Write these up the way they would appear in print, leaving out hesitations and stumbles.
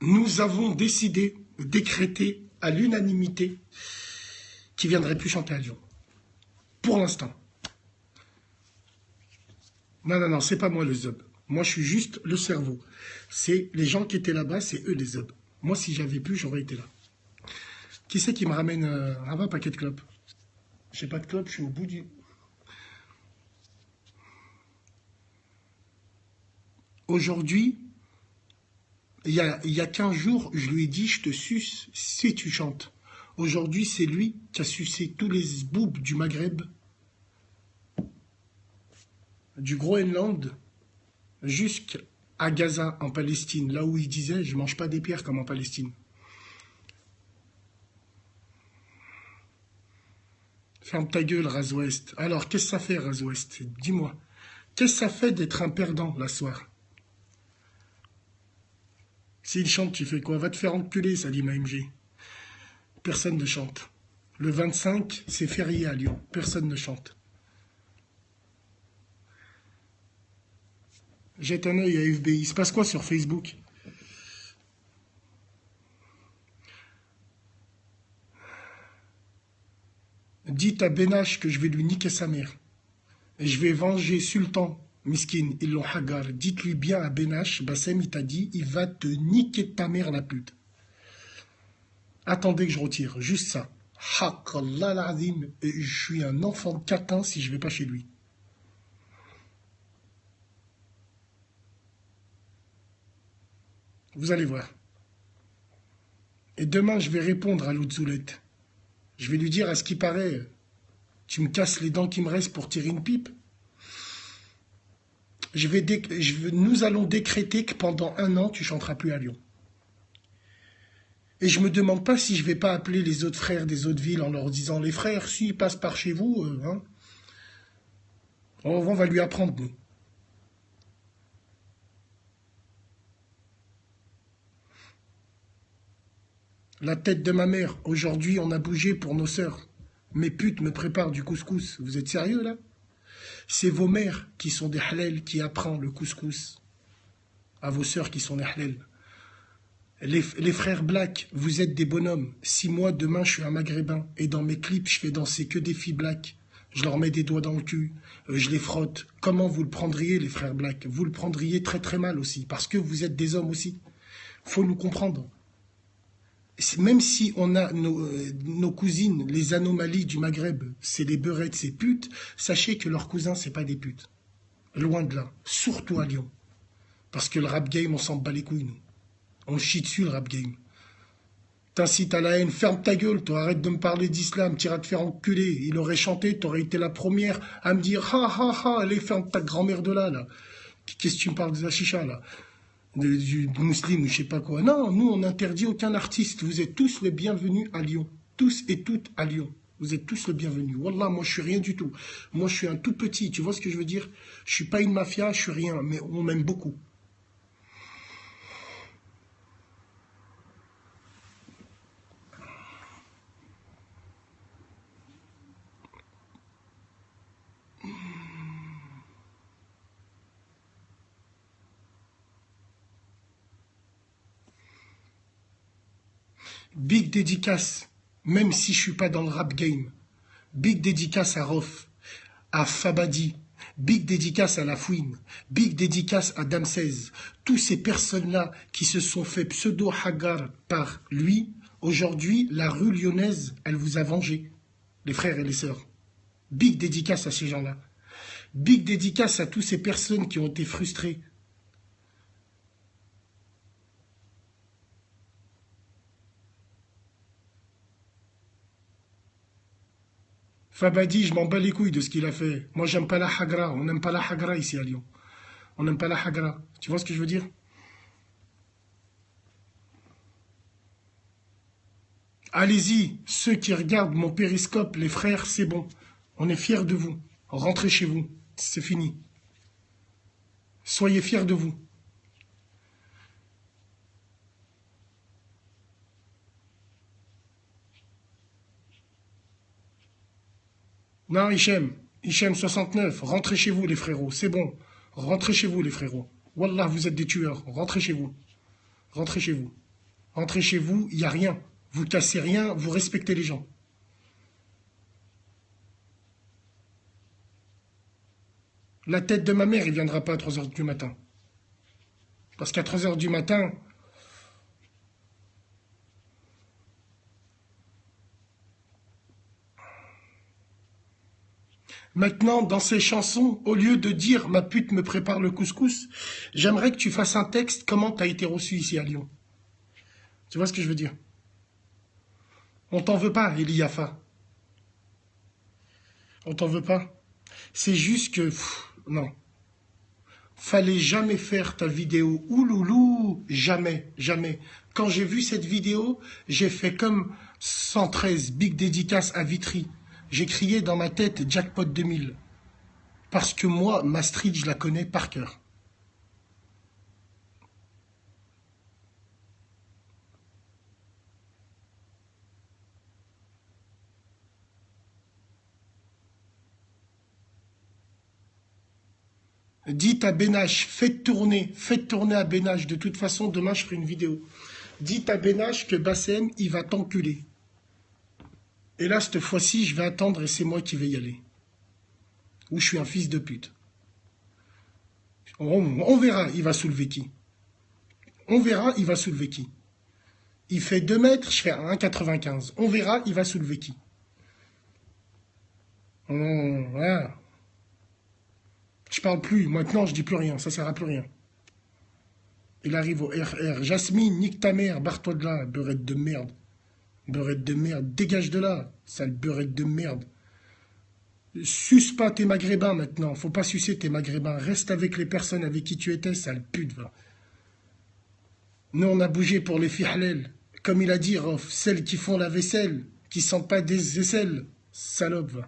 Nous avons décidé, décrété à l'unanimité qu'il ne viendrait plus chanter à Lyon. Pour l'instant. Non, c'est pas moi le zob. Moi, je suis juste le cerveau. C'est les gens qui étaient là-bas, c'est eux les zobs. Moi, si j'avais pu, j'aurais été là. Qui c'est qui me ramène un paquet de clopes? J'ai pas de clopes, je suis au bout du... Aujourd'hui, il y a 15 jours, je lui ai dit, je te suce si tu chantes. Aujourd'hui, c'est lui qui a sucé tous les boubs du Maghreb, du Groenland, jusqu'à Gaza, en Palestine, là où il disait, je mange pas des pierres comme en Palestine. Ferme ta gueule, Razouest. Alors, qu'est-ce que ça fait, Razouest? Dis-moi. Qu'est-ce que ça fait d'être un perdant, la soirée? S'il chante, tu fais quoi? Va te faire enculer, Salim AMG. Personne ne chante. Le 25, c'est férié à Lyon. Personne ne chante. Jette un œil à FBI. Il se passe quoi sur Facebook? Dites à Benache que je vais lui niquer sa mère. Et je vais venger Sultan, Miskin, ils l'ont hagar. Dites-lui bien à Benache, Bassem, il t'a dit, il va te niquer ta mère, la pute. Attendez que je retire, juste ça. Haqallah l'azim, je suis un enfant de catin si je vais pas chez lui. Vous allez voir. Et demain, je vais répondre à l'Outzoulette. Je vais lui dire, à ce qui paraît, tu me casses les dents qui me restent pour tirer une pipe. Nous allons décréter que pendant 1 an, tu chanteras plus à Lyon. Et je me demande pas si je vais pas appeler les autres frères des autres villes en leur disant, les frères, s'ils passent par chez vous, hein, on va lui apprendre, nous. La tête de ma mère, aujourd'hui, on a bougé pour nos sœurs. Mes putes me préparent du couscous. Vous êtes sérieux, là? C'est vos mères qui sont des halal qui apprennent le couscous à vos sœurs qui sont des halal. Les frères Black, vous êtes des bonhommes. Si moi, demain, je suis un maghrébin et dans mes clips, je fais danser que des filles Black, je leur mets des doigts dans le cul, je les frotte. Comment vous le prendriez, les frères Black? Vous le prendriez très très mal aussi, parce que vous êtes des hommes aussi. Faut nous comprendre. Même si on a nos cousines, les anomalies du Maghreb, c'est les beurettes, c'est putes, sachez que leurs cousins, c'est pas des putes. Loin de là. Surtout à Lyon. Parce que le rap game, on s'en bat les couilles, nous. On chie dessus, le rap game. T'incites à la haine, ferme ta gueule, toi, arrête de me parler d'islam, t'iras te faire enculer. Il aurait chanté, t'aurais été la première à me dire, ha ha ha, allez, ferme ta grand-mère de là. Qu'est-ce que tu me parles de la chicha, là? Du musulman ou je sais pas quoi. Non, nous, on n'interdit aucun artiste. Vous êtes tous les bienvenus à Lyon. Tous et toutes à Lyon. Vous êtes tous les bienvenus. Wallah, moi, je suis rien du tout. Moi, je suis un tout petit. Tu vois ce que je veux dire? Je suis pas une mafia, je suis rien. Mais on m'aime beaucoup. Big dédicace, même si je suis pas dans le rap game. Big dédicace à Rof, à Fabadi, big dédicace à La Fouine, big dédicace à Damsez. Tous ces personnes-là qui se sont fait pseudo-hagar par lui, aujourd'hui, la rue lyonnaise, elle vous a vengé, les frères et les sœurs. Big dédicace à ces gens-là. Big dédicace à toutes ces personnes qui ont été frustrées. Fabadi, je m'en bats les couilles de ce qu'il a fait. Moi, j'aime pas la hagra. On n'aime pas la hagra ici à Lyon. On n'aime pas la hagra. Tu vois ce que je veux dire? Allez-y, ceux qui regardent mon périscope, les frères, c'est bon. On est fiers de vous. Rentrez chez vous. C'est fini. Soyez fiers de vous. Non, Hichem 69, rentrez chez vous les frérots, c'est bon. Rentrez chez vous les frérots. Wallah, vous êtes des tueurs, rentrez chez vous. Rentrez chez vous. Rentrez chez vous, il n'y a rien. Vous cassez rien, vous respectez les gens. La tête de ma mère, il ne viendra pas à 3 heures du matin. Parce qu'à 3 heures du matin, maintenant, dans ces chansons, au lieu de dire « ma pute me prépare le couscous », j'aimerais que tu fasses un texte « comment t'as été reçu ici à Lyon ». Tu vois ce que je veux dire? On t'en veut pas, Eliafa. On t'en veut pas. C'est juste que, non. Fallait jamais faire ta vidéo. Ouloulou, jamais, jamais. Quand j'ai vu cette vidéo, j'ai fait comme 113, big dédicace à Vitry. J'ai crié dans ma tête Jackpot 2000. Parce que moi, ma street, je la connais par cœur. Dites à Benache, faites tourner à Benache. De toute façon, demain, je ferai une vidéo. Dites à Benache que Bassem, il va t'enculer. Et là, cette fois-ci, je vais attendre et c'est moi qui vais y aller. Ou je suis un fils de pute. On verra, il va soulever qui. On verra, il va soulever qui. Il fait 2 mètres, je fais 1,95. On verra, il va soulever qui. Voilà. Je parle plus, maintenant je dis plus rien, ça sert à plus rien. Il arrive au RR. Jasmine, nique ta mère, barre-toi de là, beurette de merde. Beurette de merde, dégage de là, sale beurette de merde. Suce pas tes maghrébins maintenant, faut pas sucer tes maghrébins. Reste avec les personnes avec qui tu étais, sale pute, va. Nous, on a bougé pour les filles halal. Comme il a dit, Rof, celles qui font la vaisselle, qui sentent pas des aisselles. Salope, va.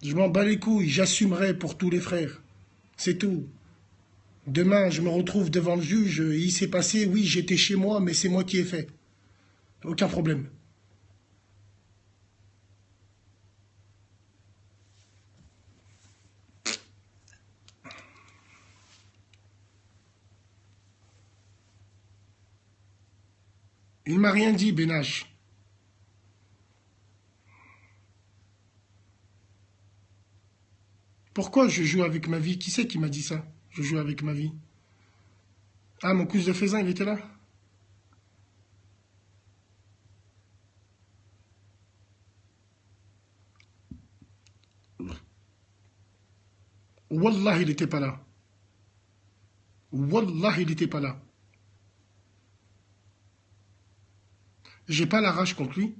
Je m'en bats les couilles, j'assumerai pour tous les frères. C'est tout. Demain, je me retrouve devant le juge, il s'est passé, oui, j'étais chez moi, mais c'est moi qui ai fait. Aucun problème. Il m'a rien dit, Benache. Pourquoi je joue avec ma vie? Qui c'est qui m'a dit ça? Je joue avec ma vie. Ah, mon cousin de Faisan, il était là? Wallah, il n'était pas là. Wallah, il n'était pas là. J'ai pas la rage contre lui.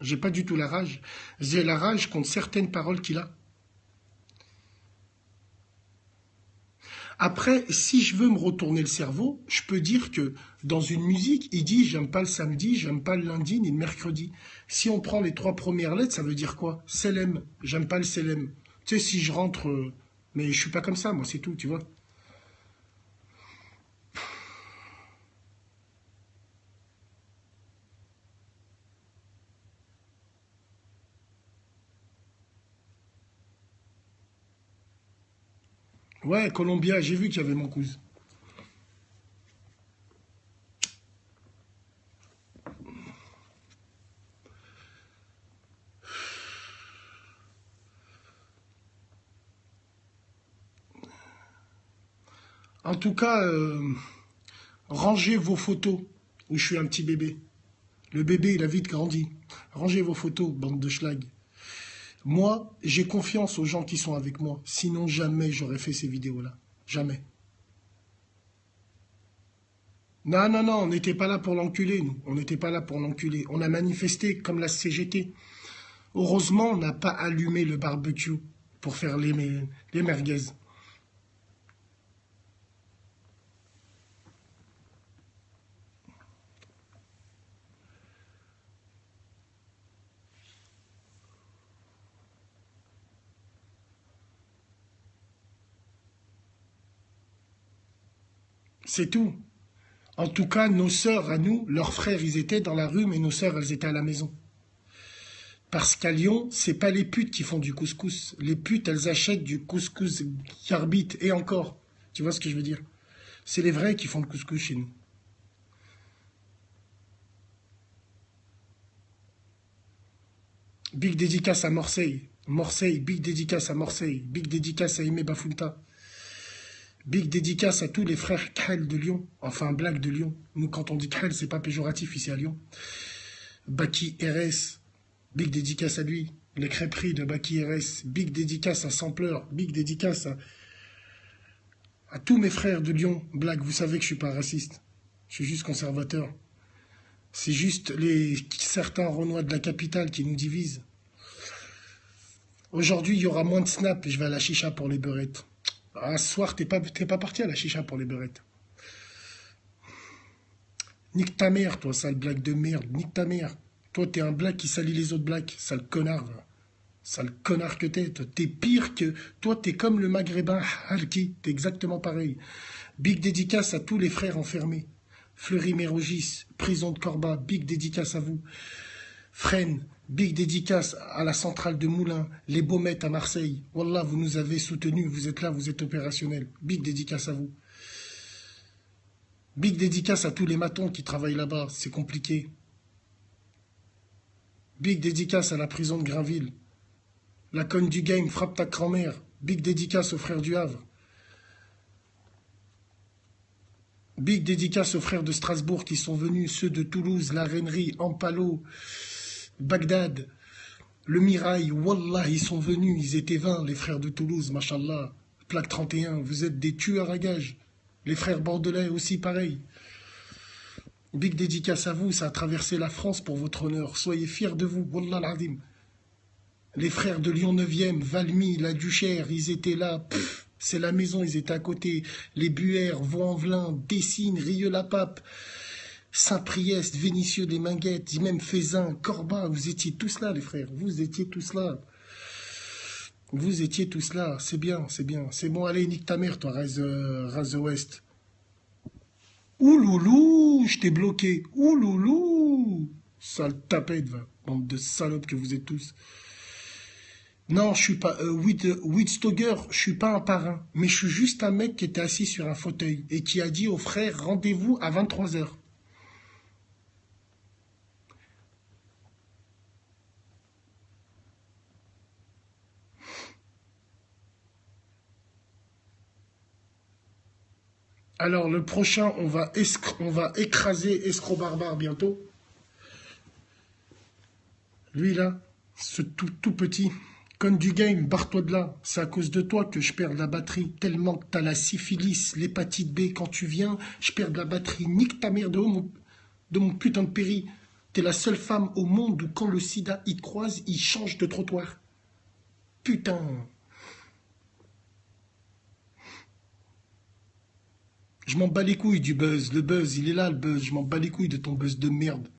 J'ai pas du tout la rage. J'ai la rage contre certaines paroles qu'il a. Après, si je veux me retourner le cerveau, je peux dire que dans une musique, il dit j'aime pas le samedi, j'aime pas le lundi ni le mercredi. Si on prend les 3 premières lettres, ça veut dire quoi? Selem, j'aime pas le selem. Tu sais, si je rentre, mais je suis pas comme ça, moi, c'est tout, tu vois. Ouais, Colombia, j'ai vu qu'il y avait mon cousin. En tout cas, rangez vos photos où je suis un petit bébé. Le bébé, il a vite grandi. Rangez vos photos, bande de schlag. Moi, j'ai confiance aux gens qui sont avec moi. Sinon, jamais j'aurais fait ces vidéos-là. Jamais. Non, non, non, on n'était pas là pour l'enculer, nous. On n'était pas là pour l'enculer. On a manifesté comme la CGT. Heureusement, on n'a pas allumé le barbecue pour faire les merguez. C'est tout. En tout cas, nos sœurs à nous, leurs frères, ils étaient dans la rue, mais nos sœurs, elles étaient à la maison. Parce qu'à Lyon, c'est pas les putes qui font du couscous. Les putes, elles achètent du couscous carbite et encore. Tu vois ce que je veux dire? C'est les vrais qui font le couscous chez nous. Big dédicace à Marseille. Marseille, big dédicace à Marseille. Big dédicace à Aimé Bafounta. Big dédicace à tous les frères Khel de Lyon. Enfin, blague de Lyon. Nous, quand on dit Khel, c'est pas péjoratif ici à Lyon. Baki RS. Big dédicace à lui. Les crêperies de Baki RS. Big dédicace à Sampleur. Big dédicace à tous mes frères de Lyon. Blague, vous savez que je suis pas raciste. Je suis juste conservateur. C'est juste certains Renois de la capitale qui nous divisent. Aujourd'hui, il y aura moins de snap et je vais à la chicha pour les beurrettes. Ah, ce soir, t'es pas parti à la chicha pour les beurrettes. Nique ta mère, toi, sale blague de merde. Nique ta mère. Toi, t'es un blague qui salit les autres blagues. Sale connard, va. Sale connard que t'es. T'es pire que... Toi, t'es comme le maghrébin Halki. T'es exactement pareil. Big dédicace à tous les frères enfermés. Fleury-Mérogis, prison de Corba. Big dédicace à vous. Fresnes, big dédicace à la centrale de Moulins, les Baumettes à Marseille. Wallah, vous nous avez soutenus, vous êtes là, vous êtes opérationnels. Big dédicace à vous. Big dédicace à tous les matons qui travaillent là-bas, c'est compliqué. Big dédicace à la prison de Grainville. La conne du game, frappe ta grand-mère. Big dédicace aux frères du Havre. Big dédicace aux frères de Strasbourg qui sont venus, ceux de Toulouse, la Reinerie, Ampalo, Bagdad, le Mirail, Wallah, ils sont venus, ils étaient 20, les frères de Toulouse, mashallah. Plaque 31, vous êtes des tueurs à gages. Les frères bordelais aussi, pareil. Big dédicace à vous, ça a traversé la France pour votre honneur. Soyez fiers de vous, Wallah l'Adim. Les frères de Lyon 9e, Valmy, la Duchère, ils étaient là. C'est la maison, ils étaient à côté. Les Buères, Vaux-en-Velin, Dessines, Rieux-la-Pape, Saint-Priest, Vénissieux des Minguettes, même Fézin, Corba, vous étiez tous là, les frères. Vous étiez tous là. Vous étiez tous là. C'est bien, c'est bien. C'est bon, allez, nique ta mère, toi, Rise the West. Ouloulou, je t'ai bloqué. Ouloulou. Sale tapette, va. Bande de salopes que vous êtes tous. Non, je suis pas Wittstoger, je suis pas un parrain, mais je suis juste un mec qui était assis sur un fauteuil et qui a dit aux frères rendez-vous à 23 heures. Alors le prochain, on va écraser Escroc Barbare bientôt. Lui là, ce tout petit. Conne du game, barre-toi de là. C'est à cause de toi que je perds la batterie. Tellement que t'as la syphilis, l'hépatite B. Quand tu viens, je perds de la batterie. Nique ta mère de mon putain de péri. T'es la seule femme au monde où quand le sida il te croise, il change de trottoir. Putain. Je m'en bats les couilles du buzz. Le buzz, il est là, le buzz. Je m'en bats les couilles de ton buzz de merde.